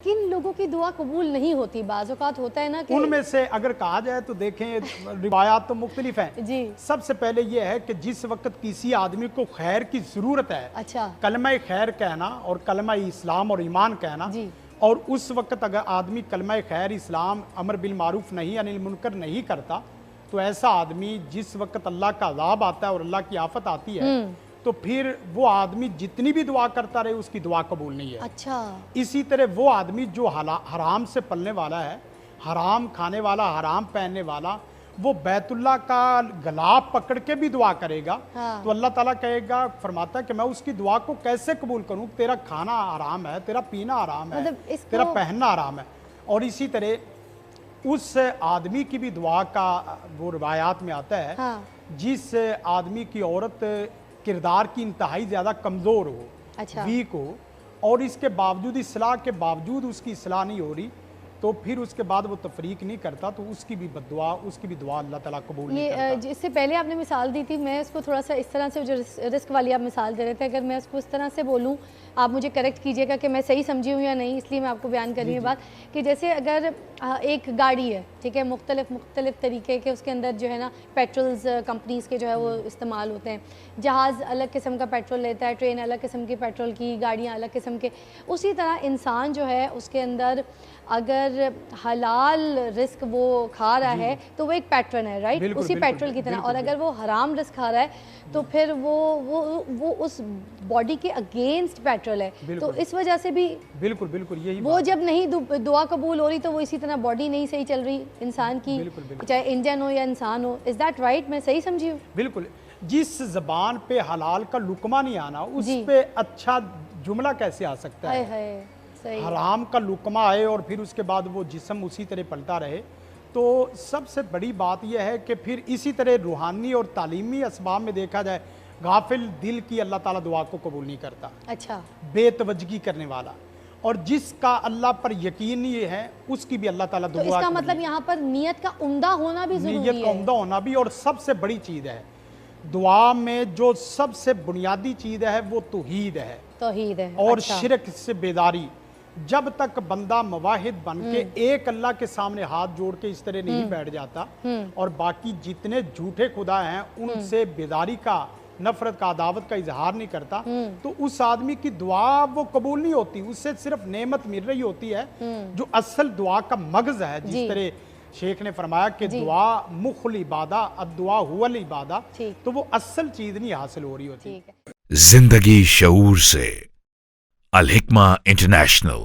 کن لوگوں کی دعا قبول نہیں ہوتی؟ بعض اوقات ہوتا ہے نا کہ ان میں سے اگر کہا جائے تو دیکھیں روایات تو مختلف ہیں جی سب سے پہلے یہ ہے کہ جس وقت کسی آدمی کو خیر کی ضرورت ہے اچھا کلمہ خیر کہنا اور کلمہ اسلام اور ایمان کہنا جی اور اس وقت اگر آدمی کلمہ خیر اسلام امر بالمعروف نہیں عن المنکر نہیں کرتا تو ایسا آدمی جس وقت اللہ کا عذاب آتا ہے اور اللہ کی آفت آتی ہے تو پھر وہ آدمی جتنی بھی دعا کرتا رہے اس کی دعا قبول نہیں ہے۔ اچھا اسی طرح وہ آدمی جو حرام سے پلنے والا ہے، حرام کھانے والا، حرام پہننے والا، وہ بیت اللہ کا غلاف پکڑ کے بھی دعا کرے گا تو اللہ تعالیٰ کہے گا، فرماتا ہے کہ میں اس کی دعا کو کیسے قبول کروں؟ تیرا کھانا حرام ہے، تیرا پینا حرام ہے، تیرا پہننا حرام ہے۔ اور اسی طرح اس آدمی کی بھی دعا کا وہ روایات میں آتا ہے جس آدمی کی عورت کردار کی انتہائی زیادہ کمزور ہو، ویک ہو، اور اس کے باوجود اصلاح کے باوجود اس کی اصلاح نہیں ہو رہی تو پھر اس کے بعد وہ تفریق نہیں کرتا تو اس کی بھی بددعا، اس کی بھی دعا اللہ تعالیٰ قبول نہیں کرتا۔ اس سے پہلے آپ نے مثال دی تھی، میں اس کو تھوڑا سا اس طرح سے جو رزق والی آپ مثال دے رہے تھے، اگر میں اس کو اس طرح سے بولوں آپ مجھے کریکٹ کیجئے گا کہ میں صحیح سمجھی ہوں یا نہیں، اس لیے میں آپ کو بیان کر رہی ہوں بات کہ جیسے اگر ایک گاڑی ہے، ٹھیک ہے، مختلف طریقے کے اس کے اندر جو ہے نا پیٹرولز کمپنیز کے جو ہے وہ استعمال ہوتے ہیں، جہاز الگ قسم کا پیٹرول لیتا ہے، ٹرین الگ قسم کی پیٹرول کی، گاڑیاں الگ قسم کے، اسی طرح انسان جو ہے اس کے اندر اگر حلال رزق وہ کھا رہا ہے تو وہ ایک پیٹرن ہے، رائٹ، اسی پیٹرول کی طرح، اور اگر وہ حرام رزق کھا رہا ہے تو پھر وہ اس باڈی کے اگینسٹ پیٹرول ہے، تو اس وجہ سے بھی بالکل یہی وہ جب نہیں دعا قبول ہو رہی تو وہ اسی طرح باڈی نہیں صحیح چل رہی انسان کی، چاہے انجن ہو یا انسان ہو۔ Is that right? میں صحیح سمجھی ہوں؟ بالکل، جس زبان پہ حلال کا لقمہ نہیں آنا اس پہ اچھا جملہ کیسے آ سکتا ہے؟ حرام کا لقمہ آئے اور پھر اس کے بعد وہ جسم اسی طرح پلتا رہے، تو سب سے بڑی بات یہ ہے کہ پھر اسی طرح روحانی اور تعلیمی اسباب میں دیکھا جائے غافل دل کی اللہ تعالیٰ دعا کو قبول نہیں کرتا، اچھا، بے توجہی کرنے والا، اور جس کا اللہ پر یقین یہ ہے اس کی بھی اللہ تعالیٰ دعا، تو اس کا مطلب یہاں پر نیت کا عمدہ ہونا بھی ضروری ہے، نیت کا عمدہ ہونا بھی، اور سب سے بڑی چیز ہے دعا میں جو سب سے بنیادی چیز ہے وہ توحید ہے اور شرک سے بیداری۔ جب تک بندہ موحد بن کے ایک اللہ کے سامنے ہاتھ جوڑ کے اس طرح نہیں بیٹھ جاتا اور باقی جتنے جھوٹے خدا ہیں ان سے بیداری کا، نفرت کا، عداوت کا اظہار نہیں کرتا تو اس آدمی کی دعا وہ قبول نہیں ہوتی، اس سے صرف نعمت مل رہی ہوتی ہے۔ جو اصل دعا کا مغز ہے، جس طرح شیخ نے فرمایا کہ دعا مخ العبادہ، الدعا هو العبادہ، تو وہ اصل چیز نہیں حاصل ہو رہی ہوتی۔ زندگی شعور سے، الحکمہ انٹرنیشنل۔